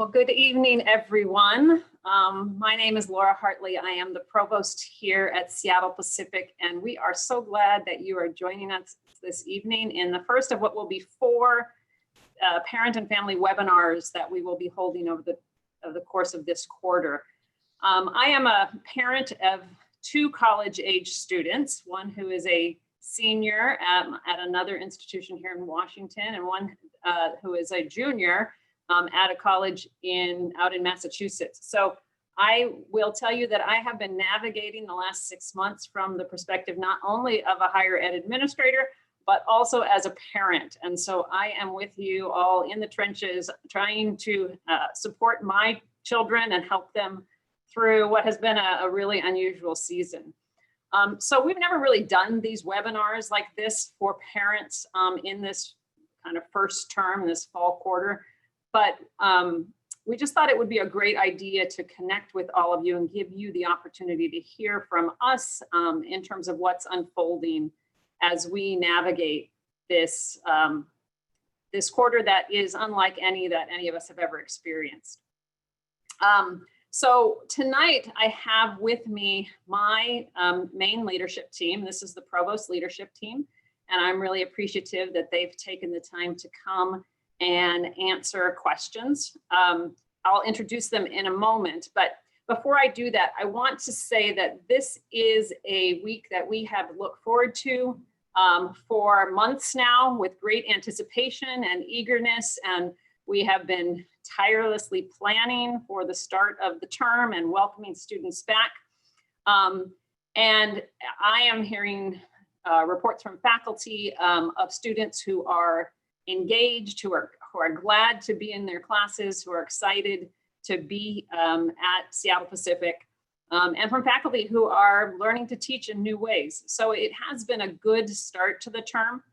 Well, good evening, everyone. My name is Laura Hartley. I am the provost here at Seattle Pacific, and we are so glad that you are joining us this evening in the first of what will be 4 parent and family webinars that we will be holding over the course of this quarter. I am a parent of 2 college-age students, one who is a senior at another institution here in Washington, and one who is a junior at a college out in Massachusetts. So I will tell you that I have been navigating the last 6 months from the perspective not only of a higher ed administrator, but also as a parent. And so I am with you all in the trenches, trying to support my children and help them through what has been a really unusual season. So we've never really done these webinars like this for parents in this kind of first term, this fall quarter. But we just thought it would be a great idea to connect with all of you and give you the opportunity to hear from us in terms of what's unfolding as we navigate this, this quarter that is unlike any that any of us have ever experienced. So tonight I have with me my main leadership team. This is the Provost leadership team, and I'm really appreciative that they've taken the time to come and answer questions. I'll introduce them in a moment, but before I do that, I want to say that this is a week that we have looked forward to for months now with great anticipation and eagerness, and we have been tirelessly planning for the start of the term and welcoming students back. And I am hearing reports from faculty of students who are engaged, who are glad to be in their classes, who are excited to be at Seattle Pacific, and from faculty who are learning to teach in new ways. So it has been a good start to the term.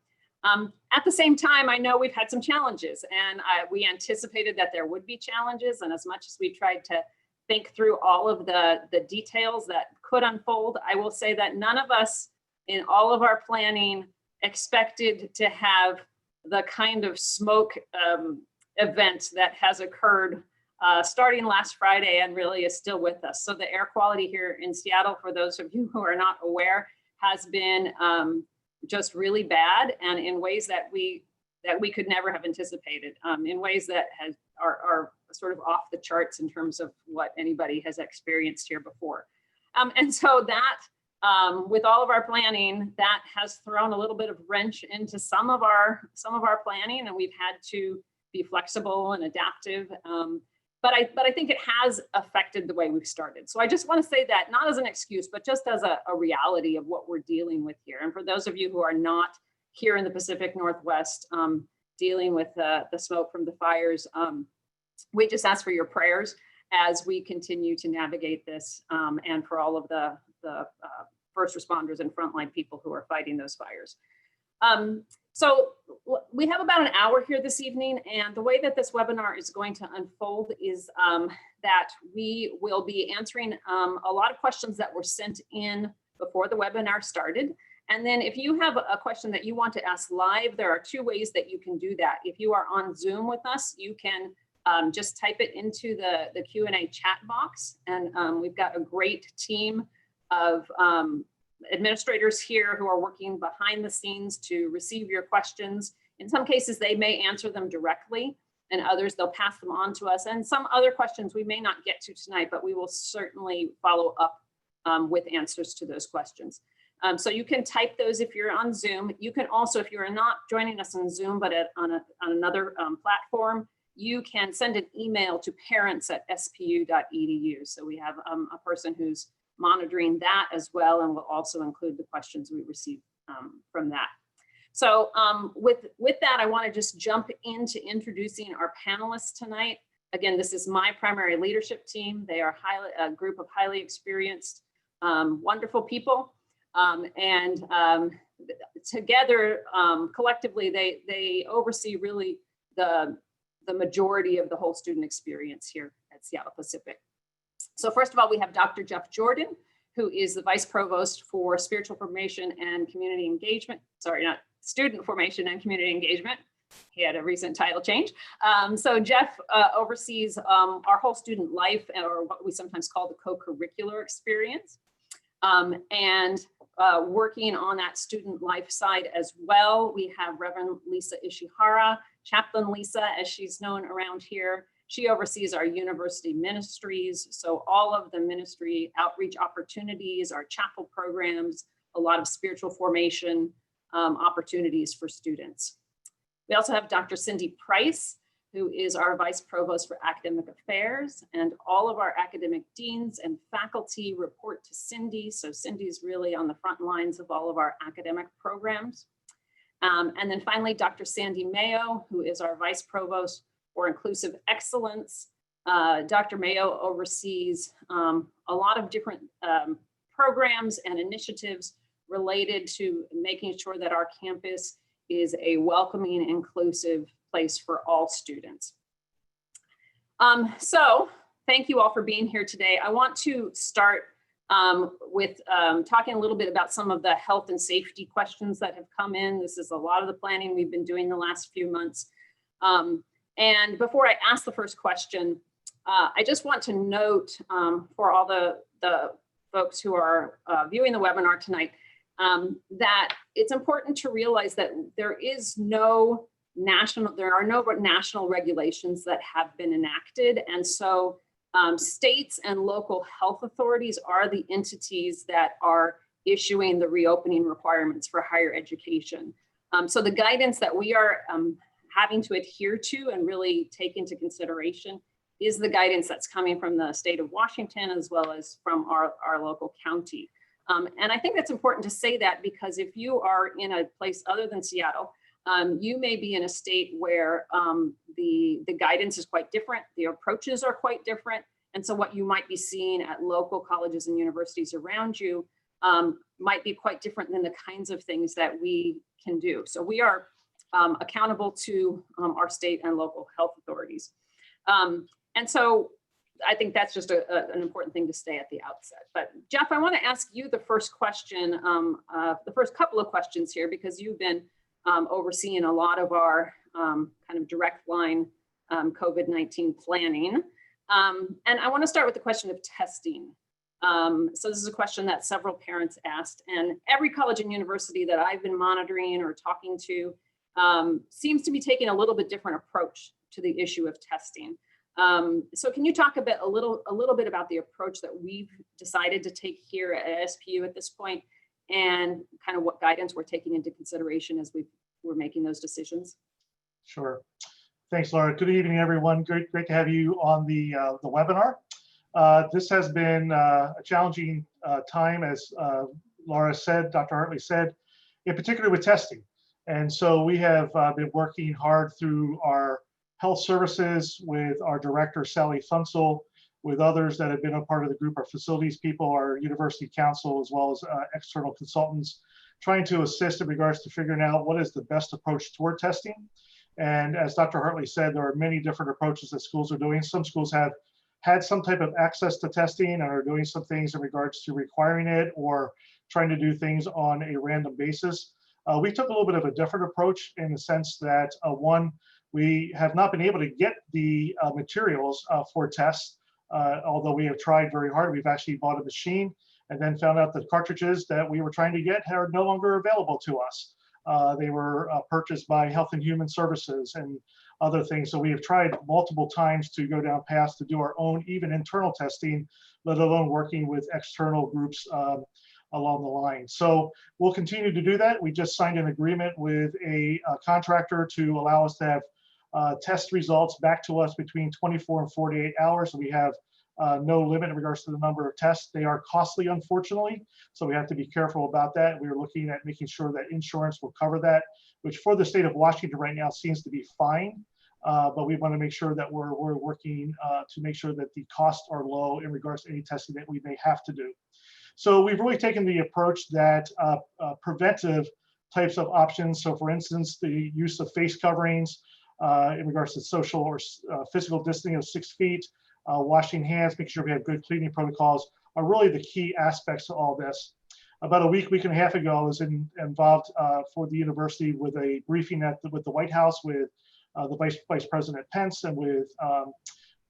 At the same time, I know we've had some challenges, and we anticipated that there would be challenges, and as much as we tried to think through all of the details that could unfold, I will say that none of us in all of our planning expected to have the kind of smoke event that has occurred starting last Friday and really is still with us. So the air quality here in Seattle, for those of you who are not aware, has been just really bad, and in ways that we could never have anticipated, in ways that are sort of off the charts in terms of what anybody has experienced here before. And so that, with all of our planning, that has thrown a little bit of wrench into some of our planning, and we've had to be flexible and adaptive. But I think it has affected the way we've started. So I just want to say that, not as an excuse, but just as a reality of what we're dealing with here. And for those of you who are not here in the Pacific Northwest dealing with the smoke from the fires, we just ask for your prayers as we continue to navigate this, and for all of the first responders and frontline people who are fighting those fires. So we have about an hour here this evening, and the way that this webinar is going to unfold is that we will be answering a lot of questions that were sent in before the webinar started. And then if you have a question that you want to ask live, there are 2 ways that you can do that. If you are on Zoom with us, you can just type it into the Q&A chat box, and we've got a great team of administrators here who are working behind the scenes to receive your questions. In some cases, they may answer them directly, and others, they'll pass them on to us. And some other questions we may not get to tonight, but we will certainly follow up with answers to those questions. So you can type those if you're on Zoom. You can also, if you're not joining us on Zoom, but on another platform, you can send an email to parents@spu.edu. So we have a person who's monitoring that as well, and we'll also include the questions we receive from that. So with that, I want to just jump into introducing our panelists tonight. Again, this is my primary leadership team. They are a group of highly experienced, wonderful people, and together, collectively, they oversee really the majority of the whole student experience here at Seattle Pacific. So first of all, we have Dr. Jeff Jordan, who is the Vice Provost for Spiritual Formation and Community Engagement. Sorry, not Student Formation and Community Engagement. he had a recent title change. So Jeff oversees our whole student life, or what we sometimes call the co-curricular experience. And working on that student life side as well, we have Reverend Lisa Ishihara, Chaplain Lisa, as she's known around here. She oversees our university ministries, so all of the ministry outreach opportunities, our chapel programs, a lot of spiritual formation opportunities for students. We also have Dr. Cindy Price, who is our Vice Provost for Academic Affairs, and all of our academic deans and faculty report to Cindy. So Cindy's really on the front lines of all of our academic programs. And then finally, Dr. Sandy Mayo, who is our Vice Provost for Inclusive Excellence. Dr. Mayo oversees a lot of different programs and initiatives related to making sure that our campus is a welcoming, inclusive place for all students. So thank you all for being here today. I want to start with talking a little bit about some of the health and safety questions that have come in. This is a lot of the planning we've been doing the last few months. And before I ask the first question, I just want to note for all the folks who are viewing the webinar tonight, that it's important to realize that there are no national regulations that have been enacted. And so states and local health authorities are the entities that are issuing the reopening requirements for higher education. So the guidance that we are having to adhere to and really take into consideration is the guidance that's coming from the state of Washington, as well as from our local county. And I think that's important to say that, because if you are in a place other than Seattle, you may be in a state where the guidance is quite different, the approaches are quite different. And so what you might be seeing at local colleges and universities around you might be quite different than the kinds of things that we can do. So we are accountable to our state and local health authorities. And so I think that's just an important thing to say at the outset. But Jeff, I want to ask you the first question, the first couple of questions here, because you've been overseeing a lot of our kind of direct line COVID-19 planning. And I want to start with the question of testing. So this is a question that several parents asked, and every college and university that I've been monitoring or talking to seems to be taking a little bit different approach to the issue of testing. So can you talk a little bit about the approach that we've decided to take here at SPU at this point, and kind of what guidance we're taking into consideration as we're making those decisions? Sure. Thanks, Laura. Good evening, everyone. Great to have you on the webinar. This has been a challenging time, as Laura said, Dr. Hartley said, in particular with testing. And so we have been working hard through our health services with our director, Sally Funsel, with others that have been a part of the group, our facilities people, our university council, as well as external consultants, trying to assist in regards to figuring out what is the best approach toward testing. And as Dr. Hartley said, there are many different approaches that schools are doing. Some schools have had some type of access to testing and are doing some things in regards to requiring it or trying to do things on a random basis. We took a little bit of a different approach in the sense that, one, we have not been able to get the materials for tests, although we have tried very hard. We've actually bought a machine and then found out that cartridges that we were trying to get are no longer available to us. They were purchased by Health and Human Services and other things. So we have tried multiple times to go down paths to do our own, even internal testing, let alone working with external groups along the line. So we'll continue to do that. We just signed an agreement with a contractor to allow us to have test results back to us between 24 and 48 hours. We have no limit in regards to the number of tests. They are costly, unfortunately, so we have to be careful about that. We are looking at making sure that insurance will cover that, which for the state of Washington right now seems to be fine. But we want to make sure that we're working to make sure that the costs are low in regards to any testing that we may have to do. So we've really taken the approach that preventive types of options. So for instance, the use of face coverings in regards to social or physical distancing of 6 feet, washing hands, making sure we have good cleaning protocols are really the key aspects to all this. About a week and a half ago, I was involved for the university with a briefing with the White House with the Vice President Pence and with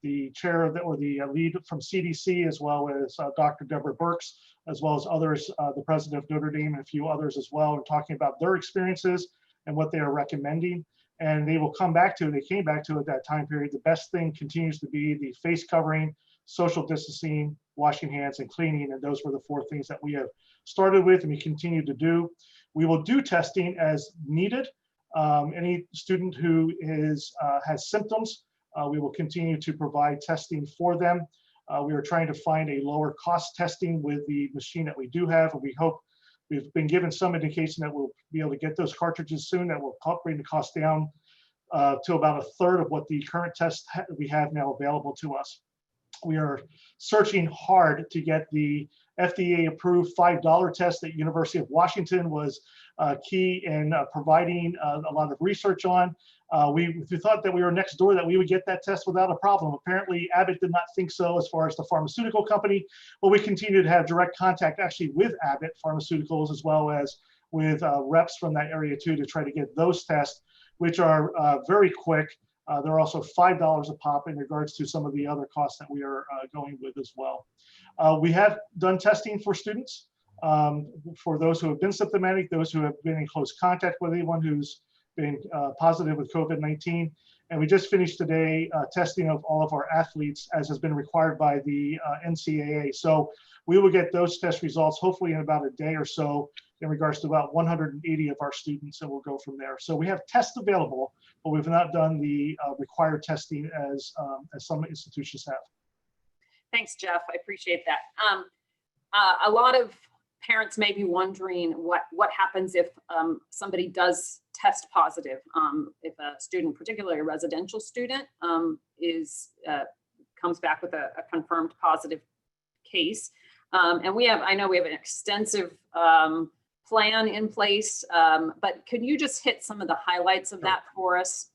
the chair of or the lead from CDC, as well as Dr. Deborah Birx, as well as others, the president of Notre Dame and a few others as well, and talking about their experiences and what they are recommending. And they came back to at that time period, the best thing continues to be the face covering, social distancing, washing hands, and cleaning. And those were the 4 things that we have started with and we continue to do. We will do testing as needed. Any student who has symptoms, we will continue to provide testing for them. We are trying to find a lower cost testing with the machine that we do have, and we hope we've been given some indication that we'll be able to get those cartridges soon that will bring the cost down to about 1/3 of what the current test we have now available to us. We are searching hard to get the FDA approved $5 test that University of Washington was key in providing a lot of research on. We thought that we were next door, that we would get that test without a problem. Apparently Abbott did not think so as far as the pharmaceutical company, but we continue to have direct contact actually with Abbott Pharmaceuticals as well as with reps from that area too, to try to get those tests, which are very quick. They're also $5 a pop in regards to some of the other costs that we are going with as well. We have done testing for students, for those who have been symptomatic, those who have been in close contact with anyone who's been positive with COVID-19. And we just finished today testing of all of our athletes as has been required by the NCAA. So we will get those test results hopefully in about a day or so in regards to about 180 of our students, and we'll go from there. So we have tests available, but we've not done the required testing as some institutions have. Thanks, Jeff. I appreciate that. A lot of parents may be wondering what happens if somebody does test positive. If a student, particularly a residential student, comes back with a confirmed positive case. And I know we have an extensive plan in place, but could you just hit some of the highlights of that for us?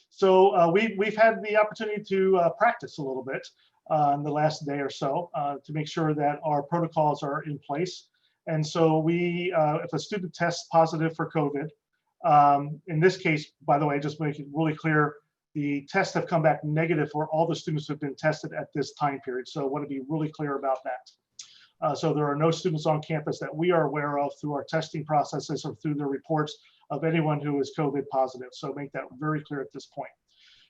So we've had the opportunity to practice a little bit in the last day or so to make sure that our protocols are in place. And so if a student tests positive for COVID, in this case, by the way, just make it really clear, the tests have come back negative for all the students who have been tested at this time period. So I want to be really clear about that. So there are no students on campus that we are aware of through our testing processes or through the reports of anyone who is COVID positive. So make that very clear at this point.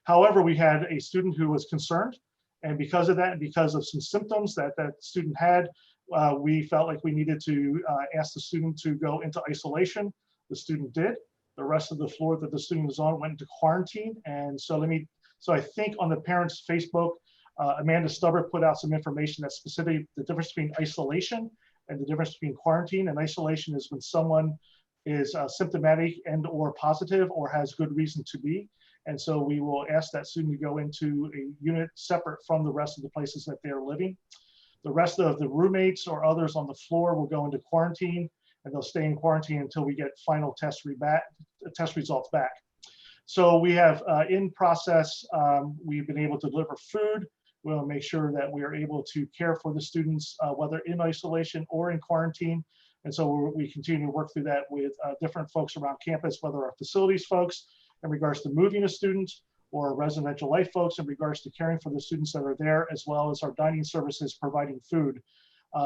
However, we had a student who was concerned, and because of that, and because of some symptoms that that student had, we felt like we needed to ask the student to go into isolation. The student did. The rest of the floor that the student was on went into quarantine. And so I think on the parents' Facebook, Amanda Stubber put out some information that's specific, the difference between isolation and the difference between quarantine. And isolation is when someone is symptomatic and or positive or has good reason to be. And so we will ask that student to go into a unit separate from the rest of the places that they are living. The rest of the roommates or others on the floor will go into quarantine, and they'll stay in quarantine until we get final test results back. So we have in process, we've been able to deliver food. We'll make sure that we are able to care for the students, whether in isolation or in quarantine. And so we continue to work through that with different folks around campus, whether our facilities folks in regards to moving a student, or residential life folks in regards to caring for the students that are there, as well as our dining services providing food.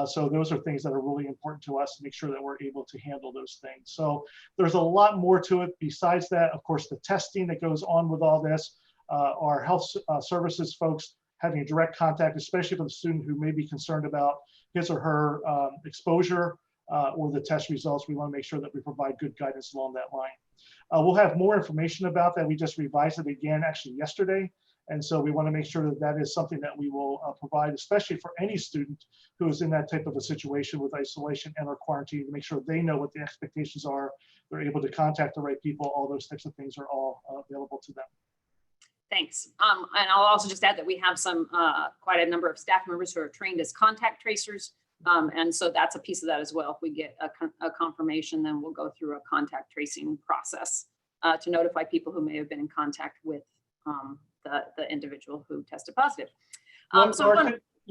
So those are things that are really important to us to make sure that we're able to handle those things. So there's a lot more to it besides that. Of course, the testing that goes on with all this, our health services folks having direct contact, especially for the student who may be concerned about his or her exposure or the test results. We want to make sure that we provide good guidance along that line. We'll have more information about that. We just revised it again actually yesterday. And so we want to make sure that that is something that we will provide, especially for any student who is in that type of a situation with isolation and or quarantine, to make sure they know what the expectations are. They're able to contact the right people. All those types of things are all available to them. Thanks. And I'll also just add that we have quite a number of staff members who are trained as contact tracers. And so that's a piece of that as well. If we get a confirmation, then we'll go through a contact tracing process to notify people who may have been in contact with the individual who tested positive.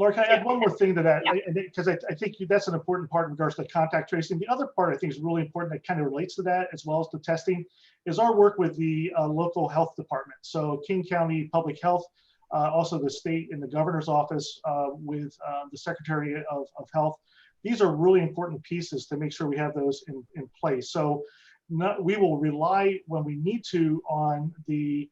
Laura, can I add one more thing to that? Yeah. Because I think that's an important part in regards to contact tracing. The other part I think is really important that kind of relates to that as well as the testing is our work with the local health department. So King County Public Health, also the state and the governor's office with the Secretary of Health. These are really important pieces to make sure we have those in place. So we will rely when we need to on the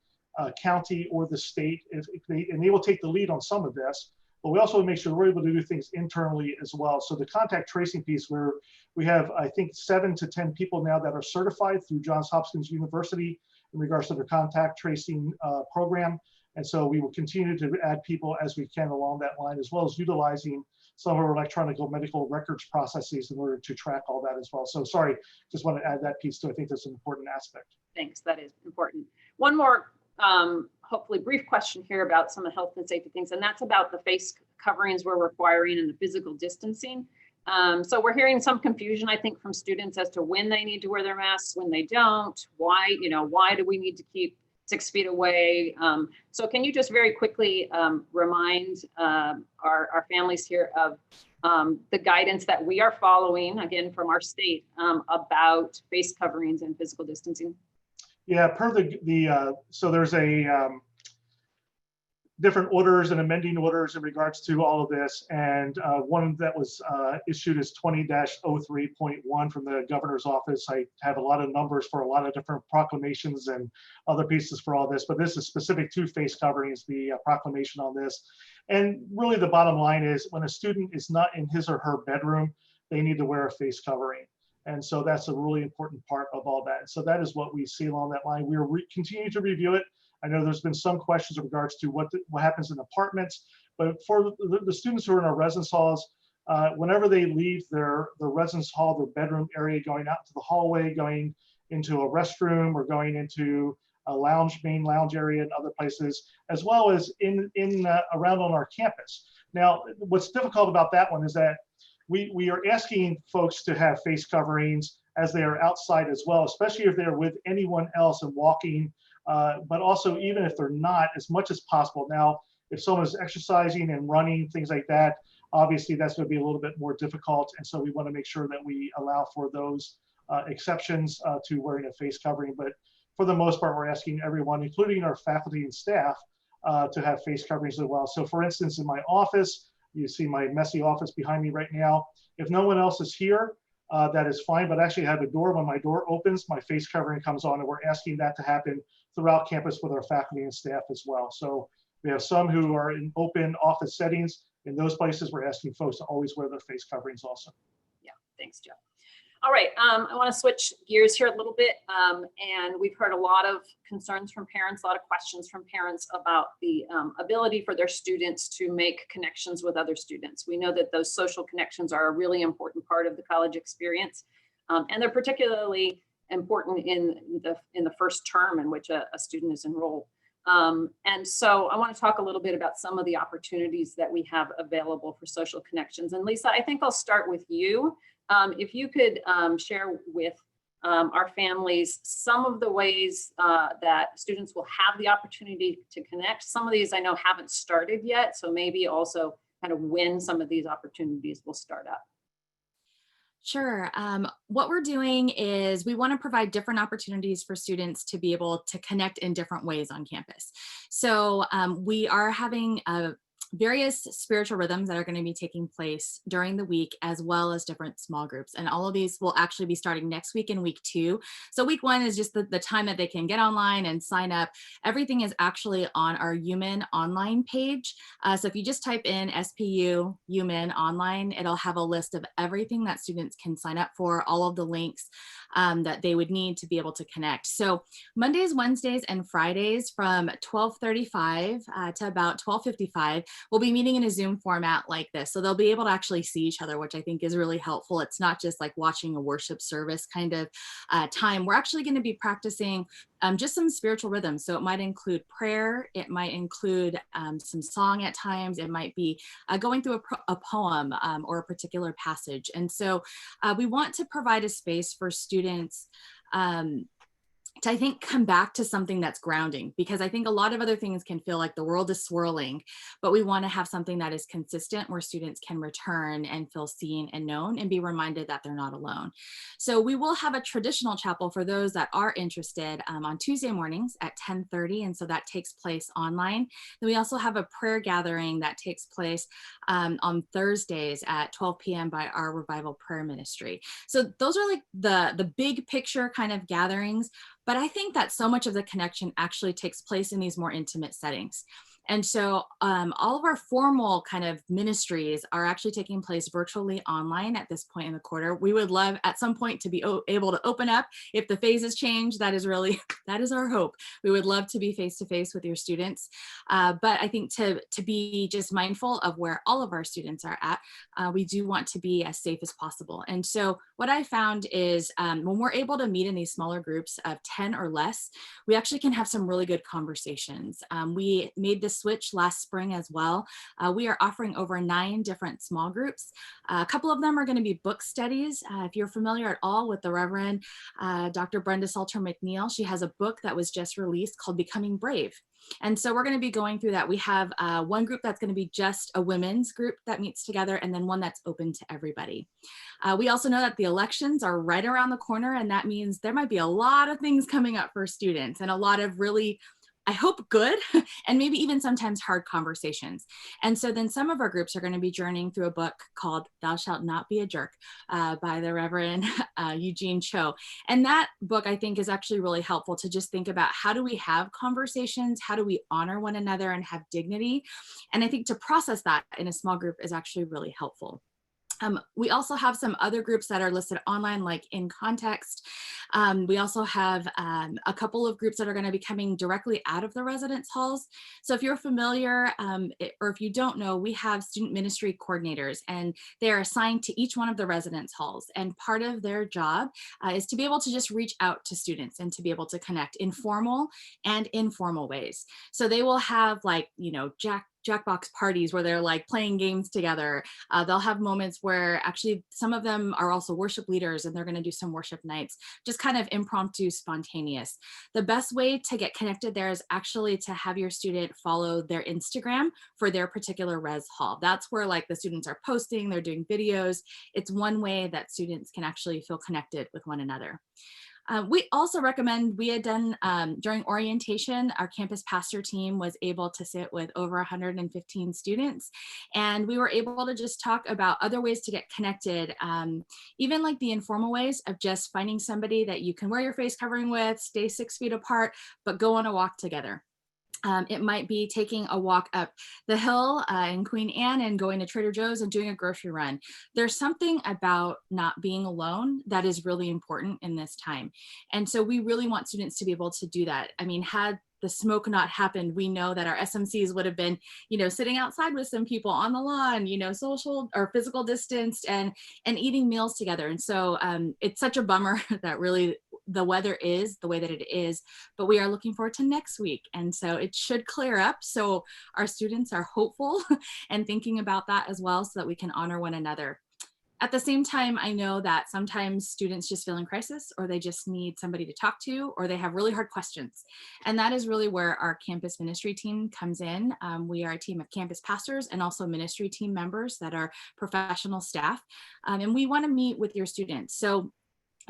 county or the state, and they will take the lead on some of this. But we also make sure we're able to do things internally as well. So the contact tracing piece, where we have, I think, 7 to 10 people now that are certified through Johns Hopkins University in regards to their contact tracing program. And so we will continue to add people as we can along that line, as well as utilizing some of our electronic medical records processes in order to track all that as well. So sorry, just want to add that piece too. I think that's an important aspect. Thanks, that is important. One more hopefully brief question here about some of the health and safety things, and that's about the face coverings we're requiring and the physical distancing. So we're hearing some confusion, I think, from students as to when they need to wear their masks, when they don't, why do we need to keep 6 feet away? So can you just very quickly remind our families here of the guidance that we are following, again, from our state about face coverings and physical distancing? Yeah, per so there's a different orders and amending orders in regards to all of this. And one that was issued is 20-03.1 from the governor's office. I have a lot of numbers for a lot of different proclamations and other pieces for all this, but this is specific to face coverings, the proclamation on this. And really the bottom line is when a student is not in his or her bedroom, they need to wear a face covering. And so that's a really important part of all that. So that is what we see along that line. We're continuing to review it. I know there's been some questions in regards to what happens in apartments, but for the students who are in our residence halls, whenever they leave their residence hall, their bedroom area, going out to the hallway, going into a restroom, or going into a main lounge area and other places, as well as around on our campus. Now, what's difficult about that one is that we are asking folks to have face coverings as they are outside as well, especially if they're with anyone else and walking, but also even if they're not, as much as possible. Now, if someone's exercising and running, things like that, obviously that's going to be a little bit more difficult. And so we want to make sure that we allow for those exceptions to wearing a face covering. But for the most part, we're asking everyone, including our faculty and staff, to have face coverings as well. So for instance, in my office, you see my messy office behind me right now. If no one else is here, that is fine, but actually I have a door. When my door opens, my face covering comes on, and we're asking that to happen throughout campus with our faculty and staff as well. So we have some who are in open office settings. In those places, we're asking folks to always wear their face coverings also. Yeah, thanks, Joe. All right, I want to switch gears here a little bit, and we've heard a lot of concerns from parents, a lot of questions from parents about the ability for their students to make connections with other students. We know that those social connections are a really important part of the college experience, and they're particularly important in the first term in which a student is enrolled. And so I want to talk a little bit about some of the opportunities that we have available for social connections. And Lisa, I think I'll start with you. If you could share with our families some of the ways that students will have the opportunity to connect. Some of these I know haven't started yet, so maybe also kind of when some of these opportunities will start up. Sure. What we're doing is we want to provide different opportunities for students to be able to connect in different ways on campus. So we are having various spiritual rhythms that are going to be taking place during the week, as well as different small groups. And all of these will actually be starting next week in week 2. So week 1 is just the time that they can get online and sign up. Everything is actually on our UMinn online page. So if you just type in SPU UMinn online, it'll have a list of everything that students can sign up for, all of the links that they would need to be able to connect. So Mondays, Wednesdays, and Fridays from 12:35 to about 12:55, we'll be meeting in a Zoom format like this. So they'll be able to actually see each other, which I think is really helpful. It's not just like watching a worship service kind of time. We're actually going to be practicing just some spiritual rhythms. So it might include prayer. It might include some song at times. It might be going through a poem or a particular passage. And so we want to provide a space for students to, I think, come back to something that's grounding, because I think a lot of other things can feel like the world is swirling, but we want to have something that is consistent where students can return and feel seen and known and be reminded that they're not alone. So we will have a traditional chapel for those that are interested on Tuesday mornings at 10:30. And so that takes place online. Then we also have a prayer gathering that takes place on Thursdays at 12 p.m. by our Revival Prayer Ministry. So those are like the big picture kind of gatherings. But I think that so much of the connection actually takes place in these more intimate settings. And so all of our formal kind of ministries are actually taking place virtually online at this point in the quarter. We would love at some point to be able to open up if the phases change. That is really, that is our hope. We would love to be face-to-face with your students. But I think to be just mindful of where all of our students are at, we do want to be as safe as possible. And so what I found is when we're able to meet in these smaller groups of 10 or less, we actually can have some really good conversations. We made this switch last spring as well. We are offering over 9 different small groups. A couple of them are going to be book studies. If you're familiar at all with the Reverend Dr. Brenda Salter McNeil, she has a book that was just released called Becoming Brave. And so we're going to be going through that. We have one group that's going to be just a women's group that meets together, and then one that's open to everybody. We also know that the elections are right around the corner, and that means there might be a lot of things coming up for students and a lot of really, I hope, good and maybe even sometimes hard conversations. And so then some of our groups are going to be journeying through a book called Thou Shalt Not Be a Jerk by the Reverend Eugene Cho. And that book, I think, is actually really helpful to just think about how do we have conversations? How do we honor one another and have dignity? And I think to process that in a small group is actually really helpful. We also have some other groups that are listed online, like In Context. We also have a couple of groups that are going to be coming directly out of the residence halls. So if you're familiar, or if you don't know, we have student ministry coordinators, and they're assigned to each one of the residence halls. And part of their job is to be able to just reach out to students and to be able to connect in formal and informal ways. So they will have, like, you know, Jackbox parties where they're like playing games together. They'll have moments where actually some of them are also worship leaders, and they're going to do some worship nights, just kind of impromptu, spontaneous. The best way to get connected there is actually to have your student follow their Instagram for their particular res hall. That's where like the students are posting, they're doing videos. It's one way that students can actually feel connected with one another. We also recommend, we had done during orientation, our campus pastor team was able to sit with over 115 students, and we were able to just talk about other ways to get connected, even like the informal ways of just finding somebody that you can wear your face covering with, stay 6 feet apart, but go on a walk together. It might be taking a walk up the hill in Queen Anne and going to Trader Joe's and doing a grocery run. There's something about not being alone that is really important in this time. And so we really want students to be able to do that. I mean, had the smoke not happened, we know that our SMCs would have been, you know, sitting outside with some people on the lawn, you know, social or physical distanced and eating meals together. And so it's such a bummer that really the weather is the way that it is, but we are looking forward to next week. And so it should clear up. So our students are hopeful and thinking about that as well, so that we can honor one another. At the same time, I know that sometimes students just feel in crisis, or they just need somebody to talk to, or they have really hard questions. And that is really where our campus ministry team comes in. We are a team of campus pastors and also ministry team members that are professional staff. And we want to meet with your students. So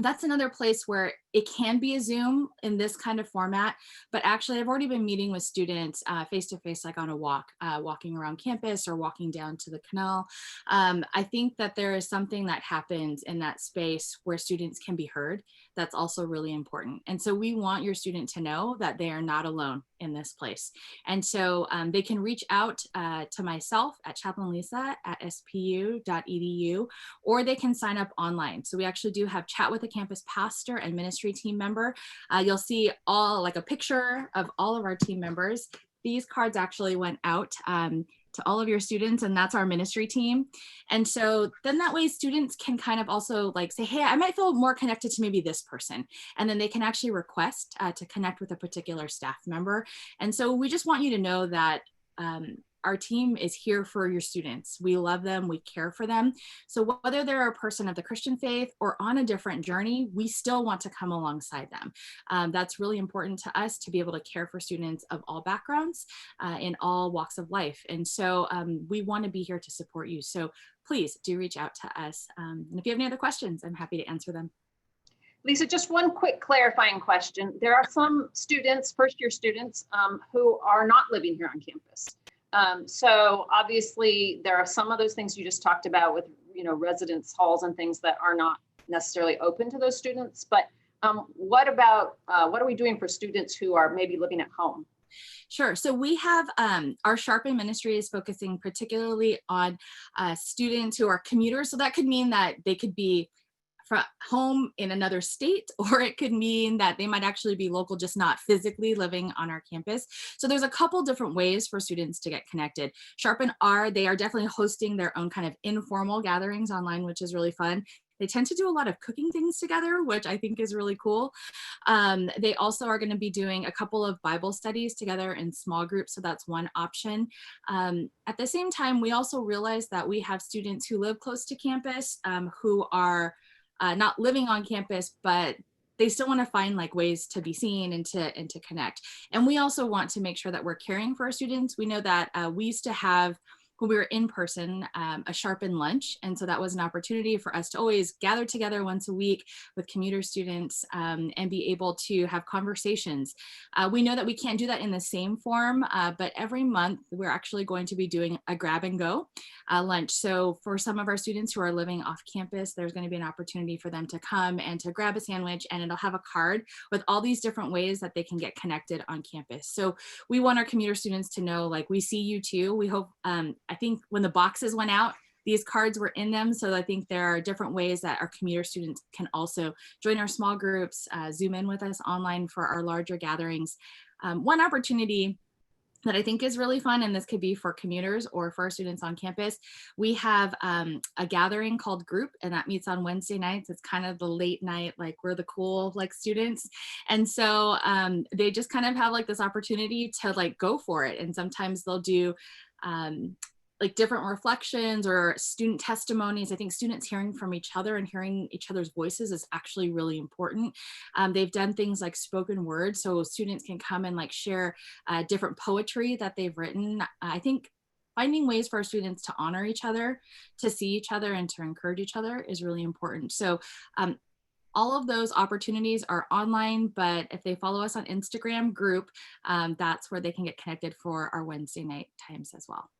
that's another place where it can be a Zoom in this kind of format, but actually I've already been meeting with students face-to-face, like on a walk, walking around campus or walking down to the canal. I think that there is something that happens in that space where students can be heard. That's also really important. And so we want your student to know that they are not alone in this place. And so they can reach out to myself at chaplainlisa@spu.edu, or they can sign up online. So we actually do have Chat with a Campus Pastor and ministry team member. You'll see all like a picture of all of our team members. These cards actually went out to all of your students, and that's our ministry team. And so then that way students can kind of also like say, hey, I might feel more connected to maybe this person. And then they can actually request to connect with a particular staff member. And so we just want you to know that our team is here for your students. We love them, we care for them. So whether they're a person of the Christian faith or on a different journey, we still want to come alongside them. That's really important to us, to be able to care for students of all backgrounds, in all walks of life. And so we want to be here to support you. So please do reach out to us. And if you have any other questions, I'm happy to answer them. Lisa, just one quick clarifying question. There are some students, first-year students, who are not living here on campus. So obviously, there are some of those things you just talked about with, residence halls and things that are not necessarily open to those students. But what are we doing for students who are maybe living at home? Sure. So we have our Sharpen ministry is focusing particularly on students who are commuters. So that could mean that they could be from home in another state, or it could mean that they might actually be local, just not physically living on our campus. So there's a couple different ways for students to get connected. Sharpen they are definitely hosting their own kind of informal gatherings online, which is really fun. They tend to do a lot of cooking things together, which I think is really cool. They also are going to be doing a couple of Bible studies together in small groups. So that's one option. At the same time, we also realize that we have students who live close to campus who are not living on campus, but they still want to find like ways to be seen and to connect. And we also want to make sure that we're caring for our students. We know that we used to have, when we were in person, a Sharpen lunch. And so that was an opportunity for us to always gather together once a week with commuter students and be able to have conversations. We know that we can't do that in the same form, but every month we're actually going to be doing a grab and go lunch. So for some of our students who are living off campus, there's going to be an opportunity for them to come and to grab a sandwich, and it'll have a card with all these different ways that they can get connected on campus. So we want our commuter students to know, like, we see you too. We hope, I think when the boxes went out, these cards were in them. So I think there are different ways that our commuter students can also join our small groups, Zoom in with us online for our larger gatherings. One opportunity that I think is really fun, and this could be for commuters or for our students on campus, we have a gathering called Group, and that meets on Wednesday nights. It's kind of the late night, like, we're the cool like students. And so they just kind of have like this opportunity to like go for it. And sometimes they'll do like different reflections or student testimonies. I think students hearing from each other and hearing each other's voices is actually really important. They've done things like spoken word, so students can come and like share different poetry that they've written. I think finding ways for our students to honor each other, to see each other, and to encourage each other is really important. So all of those opportunities are online, but if they follow us on Instagram Group, that's where they can get connected for our Wednesday night times as well.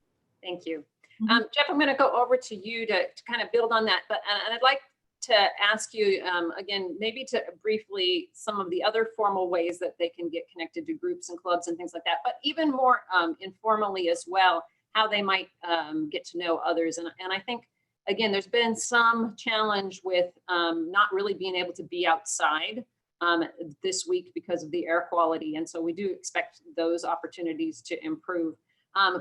Thank you. Mhm. Jeff, I'm going to go over to you to kind of build on that, but and I'd like to ask you again, maybe to briefly some of the other formal ways that they can get connected to groups and clubs and things like that, but even more informally as well, how they might get to know others. And I think, again, there's been some challenge with not really being able to be outside this week because of the air quality. And so we do expect those opportunities to improve.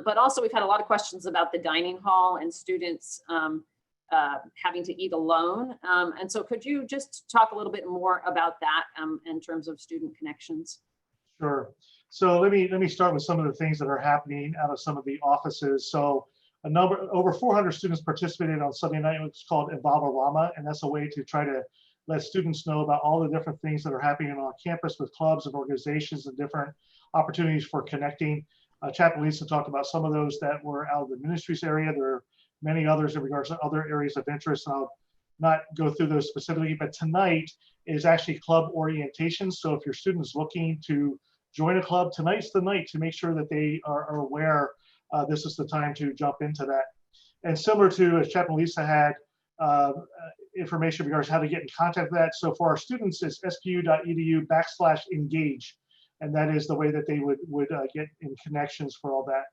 But also we've had a lot of questions about the dining hall and students having to eat alone. And so could you just talk a little bit more about that in terms of student connections? Sure. So let me start with some of the things that are happening out of some of the offices. So over 400 students participated on Sunday night. It's called Rama, and that's a way to try to let students know about all the different things that are happening on campus with clubs and organizations and different opportunities for connecting. Chaplain Lisa talked about some of those that were out of the ministries area. There are many others in regards to other areas of interest, and I'll not go through those specifically, but tonight is actually club orientation. So if your student is looking to join a club, tonight's the night to make sure that they are aware this is the time to jump into that. And similar to as Chaplain Lisa had information in regards to how to get in contact with that. So for our students, it's spu.edu/engage. And that is the way that they would get in connections for all that.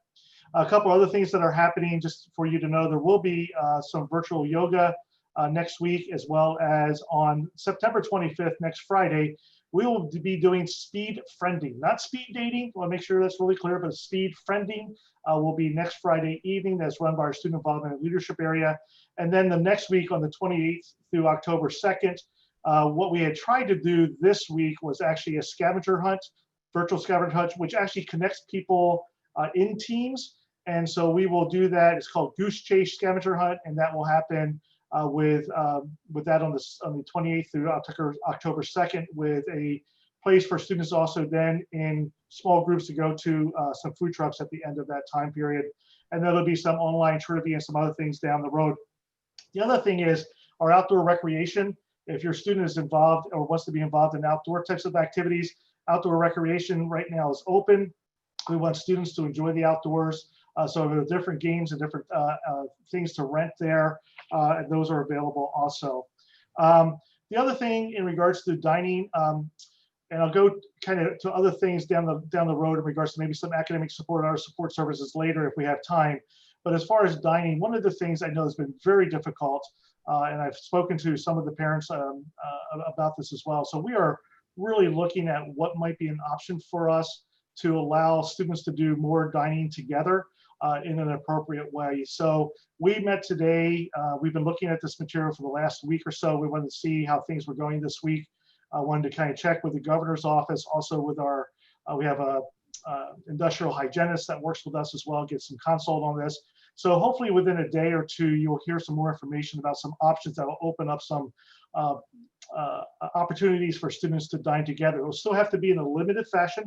A couple other things that are happening, just for you to know, there will be some virtual yoga next week, as well as on September 25th, next Friday, we will be doing speed friending, not speed dating. I want to make sure that's really clear, but speed friending will be next Friday evening. That's run by our student involvement and leadership area. And then the next week on the 28th through October 2nd, what we had tried to do this week was actually a scavenger hunt, virtual scavenger hunt, which actually connects people in teams. And so we will do that. It's called Goose Chase Scavenger Hunt, and that will happen with that on the 28th through October 2nd, with a place for students also then in small groups to go to some food trucks at the end of that time period. And then there'll be some online trivia and some other things down the road. The other thing is our outdoor recreation. If your student is involved or wants to be involved in outdoor types of activities, outdoor recreation right now is open. We want students to enjoy the outdoors. So there are different games and different things to rent there, and those are available also. The other thing in regards to dining, and I'll go kind of to other things down the road in regards to maybe some academic support or other support services later if we have time. But as far as dining, one of the things I know has been very difficult, and I've spoken to some of the parents about this as well. So we are really looking at what might be an option for us to allow students to do more dining together in an appropriate way. So we met today. We've been looking at this material for the last week or so. We wanted to see how things were going this week. I wanted to kind of check with the governor's office, also with our, we have a industrial hygienist that works with us as well, get some consult on this. So hopefully within a day or two, you'll hear some more information about some options that will open up some opportunities for students to dine together. It will still have to be in a limited fashion,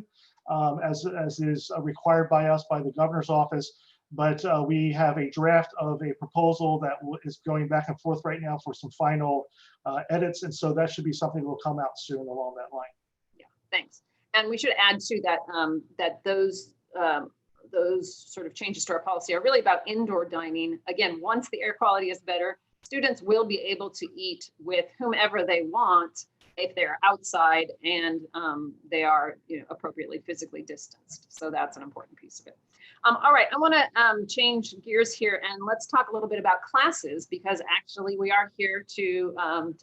as is required by us, by the governor's office. But we have a draft of a proposal that is going back and forth right now for some final edits. And so that should be something that will come out soon along that line. Yeah, thanks. And we should add to that that those sort of changes to our policy are really about indoor dining. Again, once the air quality is better, students will be able to eat with whomever they want if they're outside and they are appropriately physically distanced. So that's an important piece of it. All right, I want to change gears here and let's talk a little bit about classes, because actually we are here to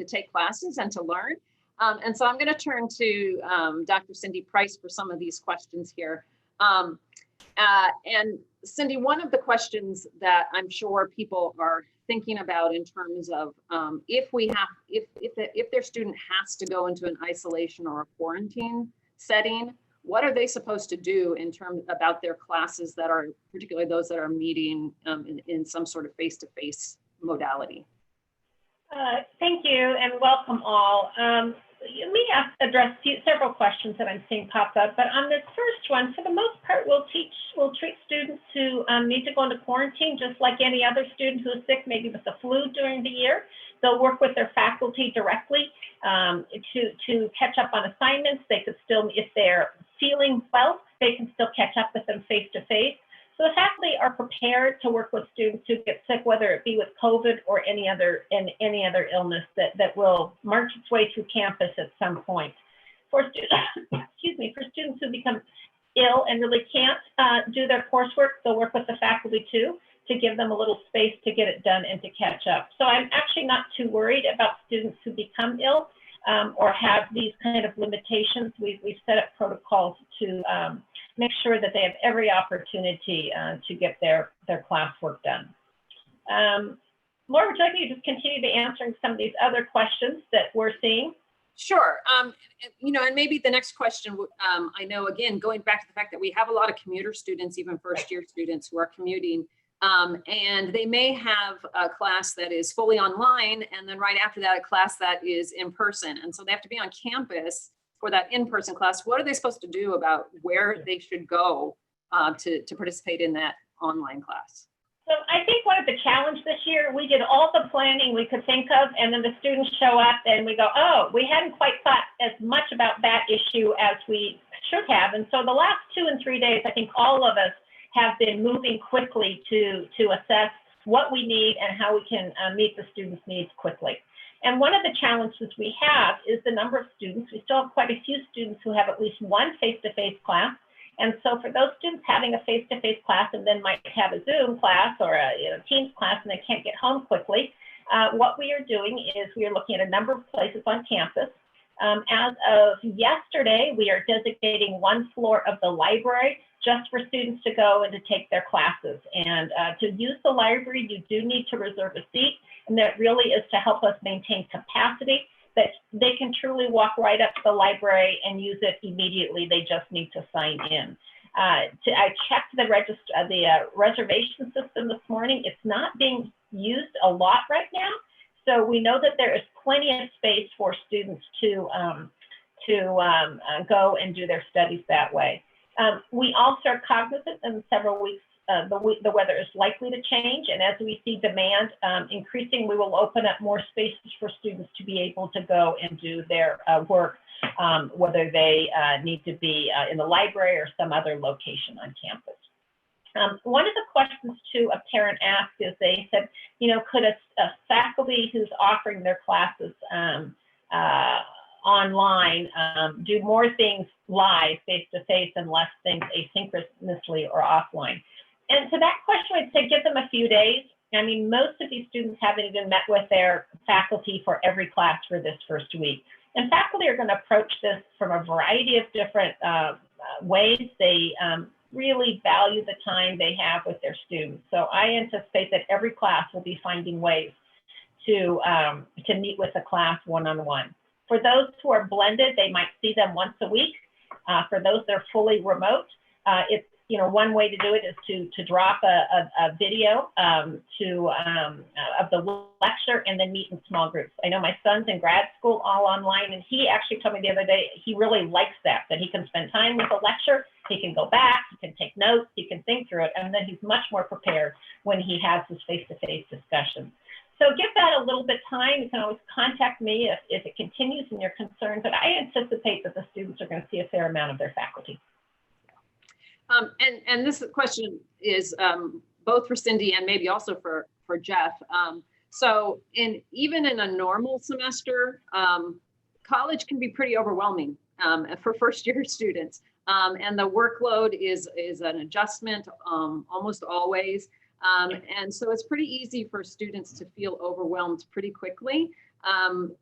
take classes and to learn. And so I'm going to turn to Dr. Cindy Price for some of these questions here. And Cindy, one of the questions that I'm sure people are thinking about in terms of if their student has to go into an isolation or a quarantine setting, what are they supposed to do in terms about their classes that are, particularly those that are meeting in some sort of face-to-face modality? Thank you and welcome all. Let me address several questions that I'm seeing pop up, but on this first one, for the most part, we'll treat students who need to go into quarantine just like any other student who is sick, maybe with the flu during the year. They'll work with their faculty directly to catch up on assignments. They could still, if they're feeling well, they can still catch up with them face to face. So the faculty are prepared to work with students who get sick, whether it be with COVID or any other illness that will march its way through campus at some point. For students who become ill and really can't do their coursework, they'll work with the faculty too to give them a little space to get it done and to catch up. So I'm actually not too worried about students who become ill or have these kind of limitations. We've set up protocols to make sure that they have every opportunity to get their classwork done. Laura, would you like me to just continue to answering some of these other questions that we're seeing? Sure. And maybe the next question, I know, again, going back to the fact that we have a lot of commuter students, even first-year students who are commuting, and they may have a class that is fully online, and then right after that, a class that is in person. And so they have to be on campus for that in-person class. What are they supposed to do about where they should go to participate in that online class? So I think one of the challenges this year, we did all the planning we could think of, and then the students show up and we go, oh, we hadn't quite thought as much about that issue as we should have. And so the last 2 and 3 days, I think all of us have been moving quickly to assess what we need and how we can meet the students' needs quickly. And one of the challenges we have is the number of students. We still have quite a few students who have at least one face-to-face class. And so for those students having a face-to-face class and then might have a Zoom class or a Teams class and they can't get home quickly, what we are doing is we are looking at a number of places on campus. As of yesterday, we are designating one floor of the library just for students to go and to take their classes. And to use the library, you do need to reserve a seat, and that really is to help us maintain capacity, that they can truly walk right up to the library and use it immediately. They just need to sign in. I checked the reservation system this morning. It's not being used a lot right now. So we know that there is plenty of space for students to go and do their studies that way. We also are cognizant in several weeks the weather is likely to change, and as we see demand increasing, we will open up more spaces for students to be able to go and do their work, whether they need to be in the library or some other location on campus. One of the questions too a parent asked is, they said, you know, could a faculty who's offering their classes online do more things live, face-to-face, and less things asynchronously or offline? And to that question, I'd say give them a few days. I mean, most of these students haven't even met with their faculty for every class for this first week. And faculty are going to approach this from a variety of different ways. They really value the time they have with their students. So I anticipate that every class will be finding ways to meet with the class one-on-one. For those who are blended, they might see them once a week. For those that are fully remote, it's, you know, one way to do it is to drop a video of the lecture and then meet in small groups. I know my son's in grad school all online, and he actually told me the other day he really likes that he can spend time with a lecture, he can go back, he can take notes, he can think through it, and then he's much more prepared when he has his face-to-face discussion. So give that a little bit time. You can always contact me if it continues and you're concerned, but I anticipate that the students are going to see a fair amount of their faculty. And this question is both for Cindy and maybe also for Jeff. So even in a normal semester, college can be pretty overwhelming for first-year students. And the workload is an adjustment almost always. And so it's pretty easy for students to feel overwhelmed pretty quickly.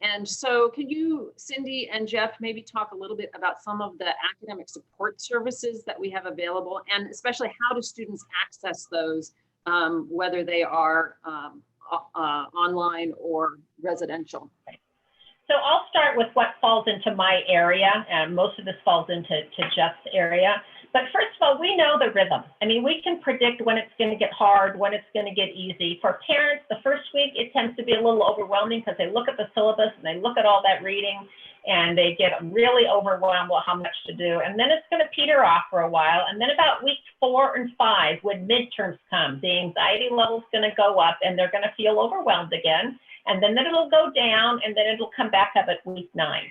And so can you, Cindy and Jeff, maybe talk a little bit about some of the academic support services that we have available, and especially how do students access those, whether they are online or residential? So I'll start with what falls into my area, and most of this falls into Jeff's area. But first of all, we know the rhythm. I mean, we can predict when it's going to get hard, when it's going to get easy. For parents, the first week, it tends to be a little overwhelming because they look at the syllabus and they look at all that reading and they get really overwhelmed with how much to do. And then it's going to peter off for a while. And then about week 4 and 5, when midterms come, the anxiety level is going to go up and they're going to feel overwhelmed again. And then it'll go down and then it'll come back up at week 9.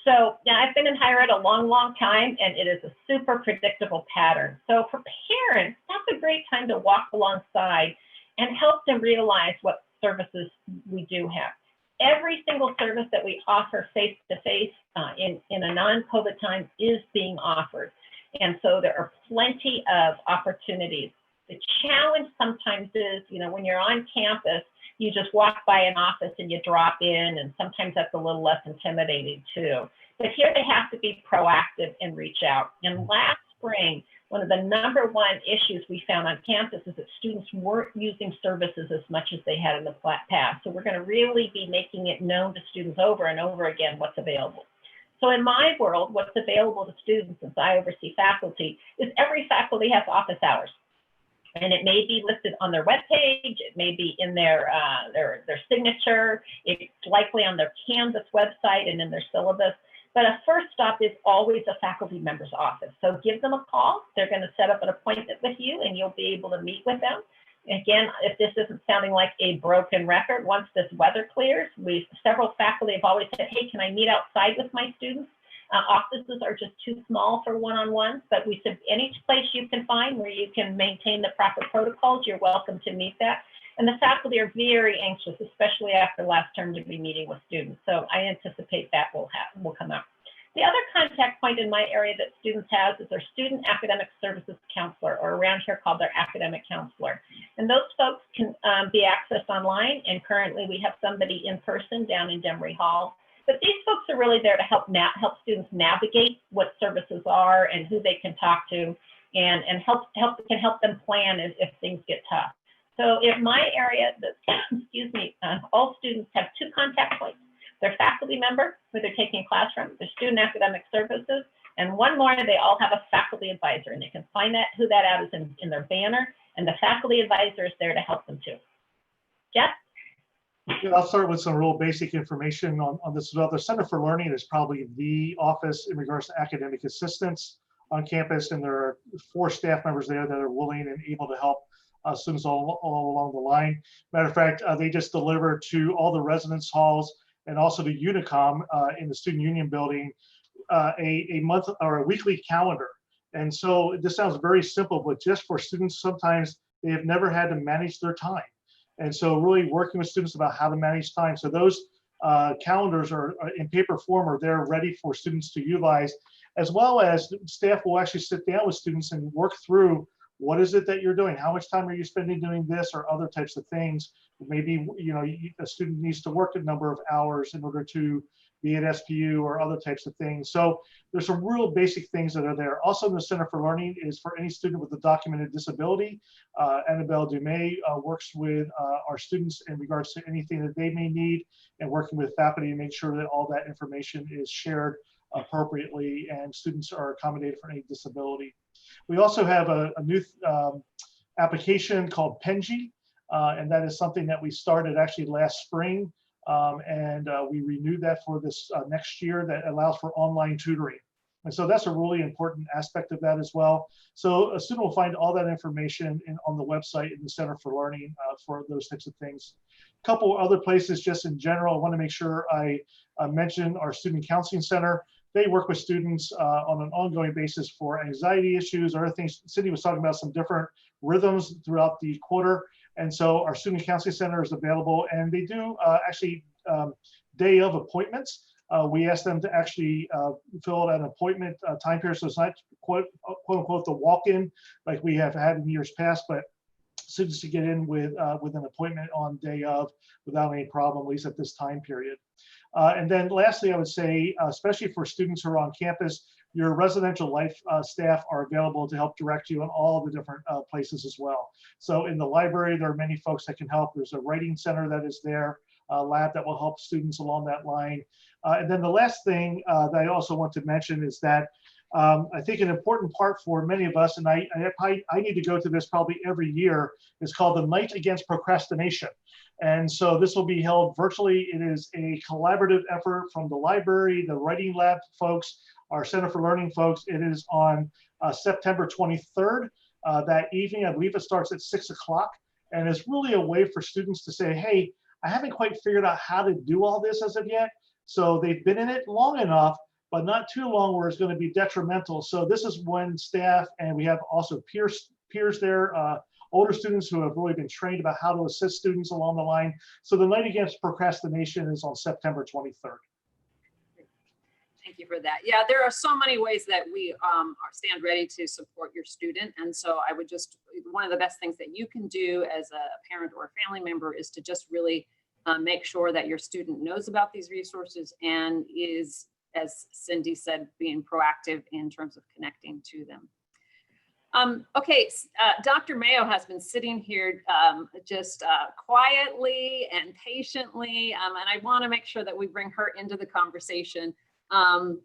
So yeah, I've been in higher ed a long, long time, and it is a super predictable pattern. So for parents, that's a great time to walk alongside and help them realize what services we do have. Every single service that we offer face-to-face in a non-COVID time is being offered. And so there are plenty of opportunities. The challenge sometimes is, you know, when you're on campus, you just walk by an office and you drop in, and sometimes that's a little less intimidating too. But here they have to be proactive and reach out. And last spring, one of the #1 issues we found on campus is that students weren't using services as much as they had in the past. So we're going to really be making it known to students over and over again what's available. So in my world, what's available to students, since I oversee faculty, is every faculty has office hours. And it may be listed on their webpage, it may be in their signature, it's likely on their Canvas website and in their syllabus. But a first stop is always a faculty member's office. So give them a call. They're going to set up an appointment with you and you'll be able to meet with them. Again, if this isn't sounding like a broken record, once this weather clears, several faculty have always said, hey, can I meet outside with my students? Offices are just too small for one-on-ones, but we said any place you can find where you can maintain the proper protocols, you're welcome to meet that. And the faculty are very anxious, especially after last term, to be meeting with students. So I anticipate that will come up. The other contact point in my area that students have is their student academic services counselor, or around here called their academic counselor. And those folks can be accessed online. And currently we have somebody in person down in Demery Hall. But these folks are really there to help students navigate what services are and who they can talk to, and can help them plan if things get tough. So in my area, excuse me, all students have 2 contact points. Their faculty member, who they're taking a class from, their student academic services, And one more, they all have a faculty advisor, and they can find that who that out is in their banner, and the faculty advisor is there to help them too. Jeff? Yeah, I'll start with some real basic information on this as well. The Center for Learning is probably the office in regards to academic assistance on campus, and there are 4 staff members there that are willing and able to help students all along the line. Matter of fact, they just delivered to all the residence halls and also to Unicom in the Student Union building a month or a weekly calendar. And so this sounds very simple, but just for students, sometimes they have never had to manage their time. And so really working with students about how to manage time. So those calendars are in paper form, are there ready for students to utilize, as well as staff will actually sit down with students and work through what is it that you're doing? How much time are you spending doing this or other types of things? Maybe, you know, a student needs to work a number of hours in order to be at SPU or other types of things. So there's some real basic things that are there. Also in the Center for Learning is for any student with a documented disability. Annabelle Dumais works with our students in regards to anything that they may need, and working with faculty to make sure that all that information is shared appropriately and students are accommodated for any disability. We also have a new application called Penji, and that is something that we started actually last spring. We renewed that for this next year, that allows for online tutoring. And so that's a really important aspect of that as well. So a student will find all that information on the website in the Center for Learning for those types of things. A couple other places just in general, I want to make sure I mention our Student Counseling Center. They work with students on an ongoing basis for anxiety issues or other things. Cindy was talking about some different rhythms throughout the quarter. And so our Student Counseling Center is available, and they do actually day of appointments. We ask them to actually fill out an appointment time period. So it's not quote unquote the walk-in like we have had in years past, but students to get in with an appointment on day of without any problem, at least at this time period. And then lastly, I would say, especially for students who are on campus, your residential life staff are available to help direct you on all the different places as well. So in the library, there are many folks that can help. There's a writing center that is there, a lab that will help students along that line. And then the last thing that I also want to mention is that I think an important part for many of us, and I need to go to this probably every year, is called the Night Against Procrastination. And so this will be held virtually. It is a collaborative effort from the library, the writing lab folks, our Center for Learning folks. It is on September 23rd that evening. I believe it starts at 6 o'clock. And it's really a way for students to say, hey, I haven't quite figured out how to do all this as of yet. So they've been in it long enough, but not too long where it's going to be detrimental. So this is when staff, and we have also peers there, older students who have really been trained about how to assist students along the line. So the Night Against Procrastination is on September 23rd. Thank you for that. Yeah, there are so many ways that we stand ready to support your student. And so I would just, one of the best things that you can do as a parent or a family member is to just really make sure that your student knows about these resources and is, as Cindy said, being proactive in terms of connecting to them. Okay, Dr. Mayo has been sitting here just quietly and patiently, and I want to make sure that we bring her into the conversation. So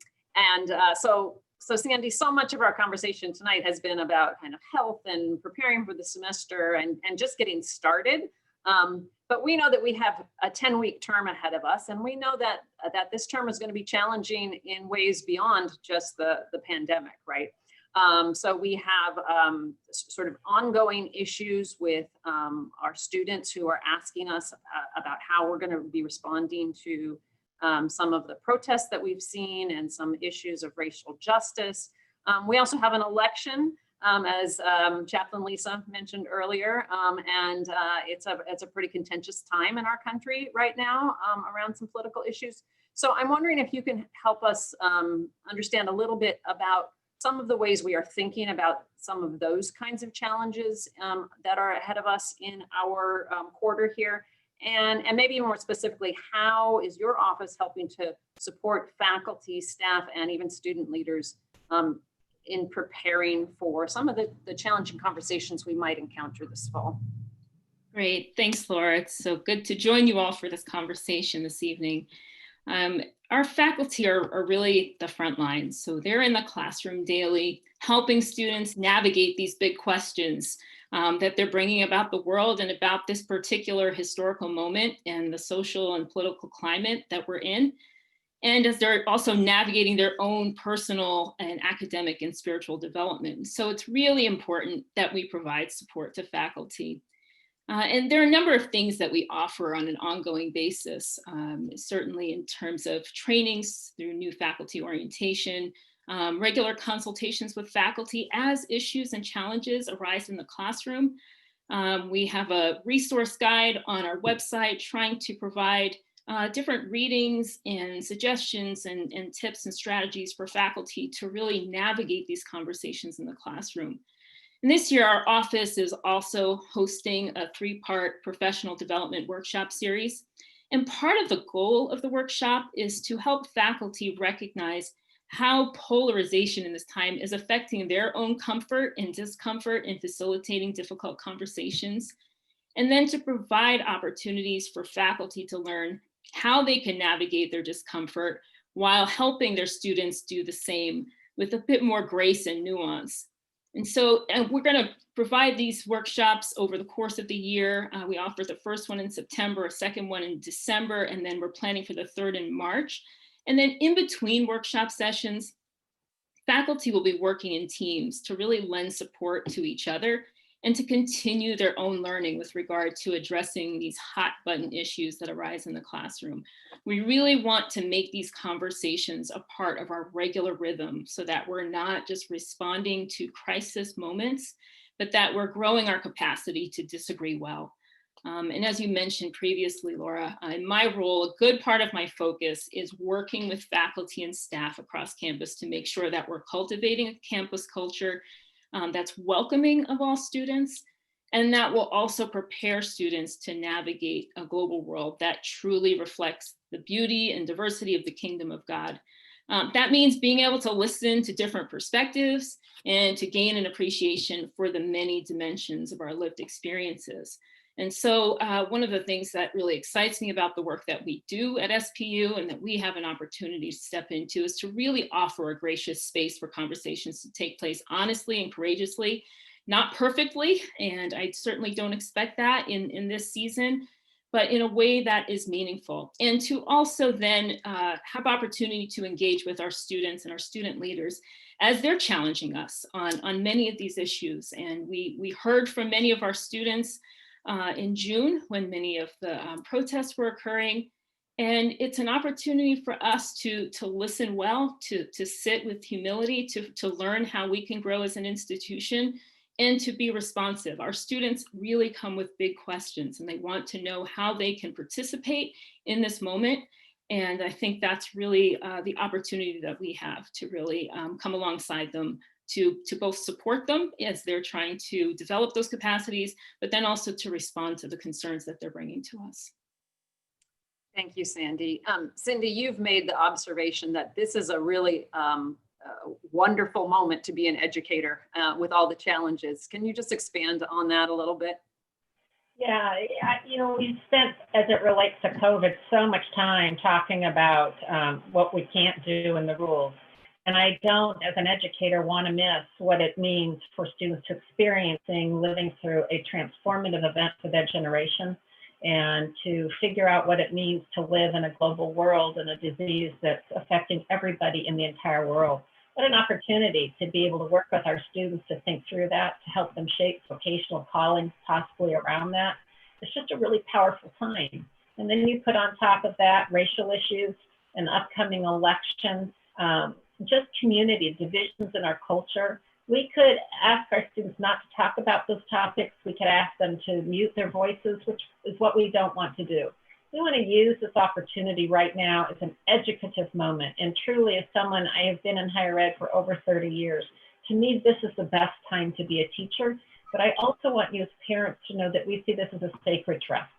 Sandy, so much of our conversation tonight has been about kind of health and preparing for the semester and just getting started. But we know that we have a 10-week term ahead of us, and we know that this term is going to be challenging in ways beyond just the pandemic, right? So we have sort of ongoing issues with our students who are asking us about how we're going to be responding to some of the protests that we've seen and some issues of racial justice. We also have an election, as Chaplain Lisa mentioned earlier, and it's a pretty contentious time in our country right now around some political issues. So I'm wondering if you can help us understand a little bit about some of the ways we are thinking about some of those kinds of challenges that are ahead of us in our quarter here. And maybe more specifically, how is your office helping to support faculty, staff, and even student leaders in preparing for some of the challenging conversations we might encounter this fall? Great, thanks, Laura. It's so good to join you all for this conversation this evening. our faculty are really the front lines. So they're in the classroom daily, helping students navigate these big questions that they're bringing about the world and about this particular historical moment and the social and political climate that we're in. And as they're also navigating their own personal and academic and spiritual development. So it's really important that we provide support to faculty. And there are a number of things that we offer on an ongoing basis, certainly in terms of trainings through new faculty orientation, regular consultations with faculty as issues and challenges arise in the classroom. We have a resource guide on our website trying to provide different readings and suggestions and tips and strategies for faculty to really navigate these conversations in the classroom. And this year, our office is also hosting a 3-part professional development workshop series. And part of the goal of the workshop is to help faculty recognize how polarization in this time is affecting their own comfort and discomfort in facilitating difficult conversations. And then to provide opportunities for faculty to learn how they can navigate their discomfort while helping their students do the same with a bit more grace and nuance. And so we're going to provide these workshops over the course of the year. We offer the first one in September, a second one in December, and then we're planning for the third in March. And then in between workshop sessions, faculty will be working in teams to really lend support to each other and to continue their own learning with regard to addressing these hot button issues that arise in the classroom. We really want to make these conversations a part of our regular rhythm so that we're not just responding to crisis moments, but that we're growing our capacity to disagree well. And as you mentioned previously, Laura, in my role, a good part of my focus is working with faculty and staff across campus to make sure that we're cultivating a campus culture that's welcoming of all students, and that will also prepare students to navigate a global world that truly reflects the beauty and diversity of the kingdom of God. That means being able to listen to different perspectives and to gain an appreciation for the many dimensions of our lived experiences. And so one of the things that really excites me about the work that we do at SPU and that we have an opportunity to step into is to really offer a gracious space for conversations to take place honestly and courageously, not perfectly, and I certainly don't expect that in this season, but in a way that is meaningful. And to also then have opportunity to engage with our students and our student leaders as they're challenging us on many of these issues. And we heard from many of our students in June when many of the protests were occurring. And it's an opportunity for us to listen well, to sit with humility, to learn how we can grow as an institution and to be responsive. Our students really come with big questions and they want to know how they can participate in this moment. And I think that's really the opportunity that we have to really come alongside them to both support them as they're trying to develop those capacities, but then also to respond to the concerns that they're bringing to us. Thank you, Sandy. Cindy, you've made the observation that this is a really wonderful moment to be an educator with all the challenges. Can you just expand on that a little bit? Yeah, we've spent, as it relates to COVID, so much time talking about what we can't do and the rules. And I don't, as an educator, want to miss what it means for students to living through a transformative event for their generation and to figure out what it means to live in a global world and a disease that's affecting everybody in the entire world. What an opportunity to be able to work with our students to think through that, to help them shape vocational callings possibly around that. It's just a really powerful time. And then you put on top of that racial issues and upcoming elections, just community divisions in our culture. We could ask our students not to talk about those topics. We could ask them to mute their voices, which is what we don't want to do. We want to use this opportunity right now as an educative moment. And truly, as someone, I have been in higher ed for over 30 years. To me, this is the best time to be a teacher. But I also want you as parents to know that we see this as a sacred trust.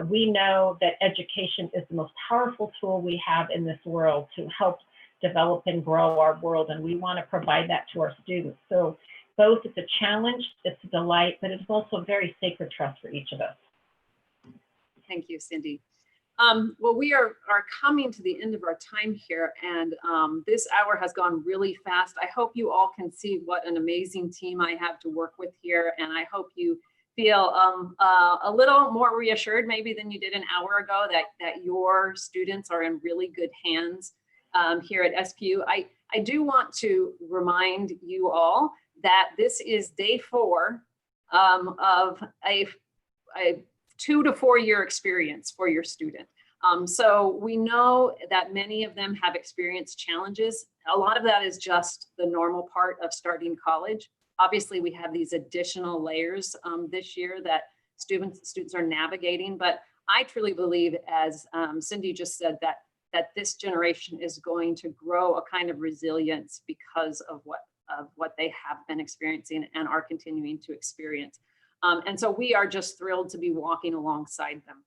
We know that education is the most powerful tool we have in this world to help develop and grow our world, and we want to provide that to our students. So both it's a challenge, it's a delight, but it's also a very sacred trust for each of us. Thank you, Cindy. Well, we are coming to the end of our time here, and this hour has gone really fast. I hope you all can see what an amazing team I have to work with here, and I hope you feel a little more reassured maybe than you did an hour ago that your students are in really good hands here at SPU. I do want to remind you all that this is day 4 of a 2 to 4 year experience for your student. So we know that many of them have experienced challenges. A lot of that is just the normal part of starting college. Obviously, we have these additional layers this year that students are navigating, but I truly believe, as Cindy just said, that this generation is going to grow a kind of resilience because of what they have been experiencing and are continuing to experience. And so we are just thrilled to be walking alongside them.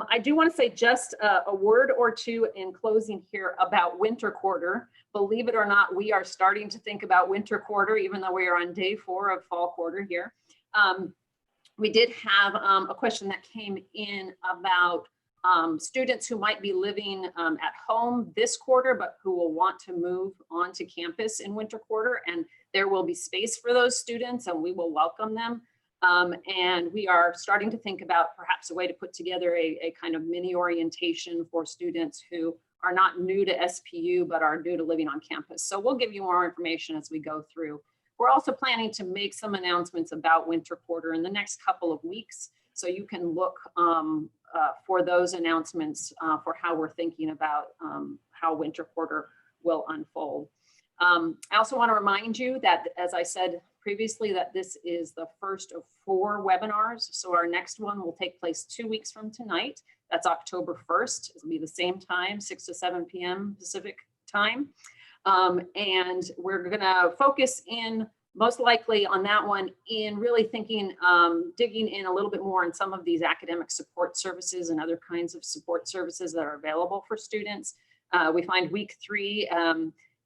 I do want to say just a word or two in closing here about winter quarter. Believe it or not, we are starting to think about winter quarter, even though we are on day 4 of fall quarter here. We did have a question that came in about students who might be living at home this quarter, but who will want to move onto campus in winter quarter. And there will be space for those students, and we will welcome them. And we are starting to think about perhaps a way to put together a kind of mini orientation for students who are not new to SPU, but are new to living on campus. So we'll give you more information as we go through. We're also planning to make some announcements about winter quarter in the next couple of weeks. So you can look for those announcements for how we're thinking about how winter quarter will unfold. I also want to remind you that, as I said previously, that this is the first of 4 webinars. So our next one will take place 2 weeks from tonight. That's October 1st. It'll be the same time, 6 to 7 p.m. Pacific time. And we're going to focus in most likely on that one in really thinking, digging in a little bit more on some of these academic support services and other kinds of support services that are available for students. We find week 3,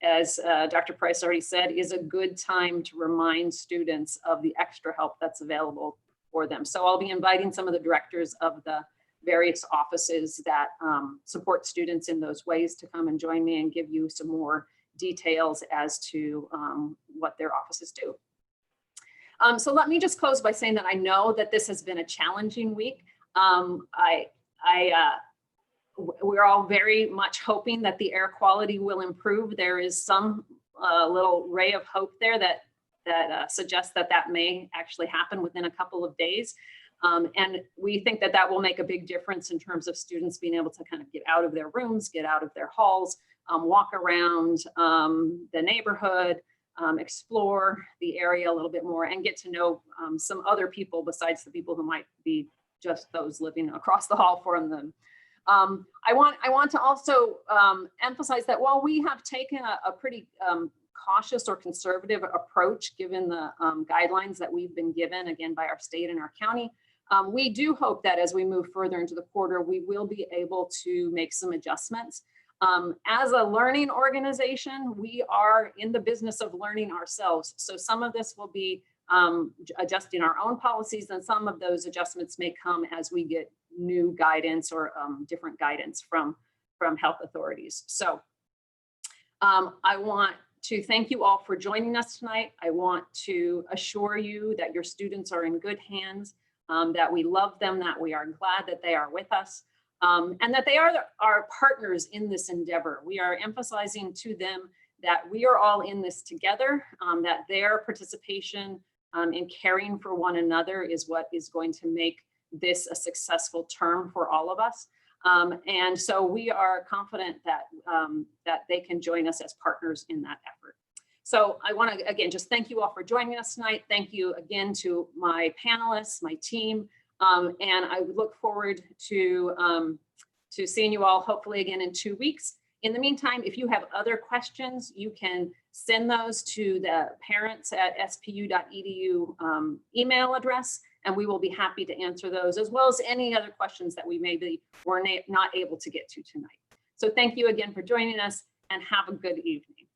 as Dr. Price already said, is a good time to remind students of the extra help that's available for them. So I'll be inviting some of the directors of the various offices that support students in those ways to come and join me and give you some more details as to what their offices do. So let me just close by saying that I know that this has been a challenging week. We're all very much hoping that the air quality will improve. There is some little ray of hope there that suggests that that may actually happen within a couple of days. And we think that that will make a big difference in terms of students being able to kind of get out of their rooms, get out of their halls, walk around the neighborhood, explore the area a little bit more, and get to know some other people besides the people who might be just those living across the hall from them. I want to also emphasize that while we have taken a pretty cautious or conservative approach, given the guidelines that we've been given, again, by our state and our county, we do hope that as we move further into the quarter, we will be able to make some adjustments. As a learning organization, we are in the business of learning ourselves. So some of this will be adjusting our own policies, and some of those adjustments may come as we get new guidance or different guidance from health authorities. So I want to thank you all for joining us tonight. I want to assure you that your students are in good hands, that we love them, that we are glad that they are with us, and that they are our partners in this endeavor. We are emphasizing to them that we are all in this together, that their participation in caring for one another is what is going to make this a successful term for all of us. And so we are confident that, that they can join us as partners in that effort. So I want to, again, just thank you all for joining us tonight. Thank you again to my panelists, my team, and I look forward to seeing you all hopefully again in 2 weeks. In the meantime, if you have other questions, you can send those to the parents@spu.edu email address, and we will be happy to answer those, as well as any other questions that we maybe were not able to get to tonight. So thank you again for joining us, and have a good evening.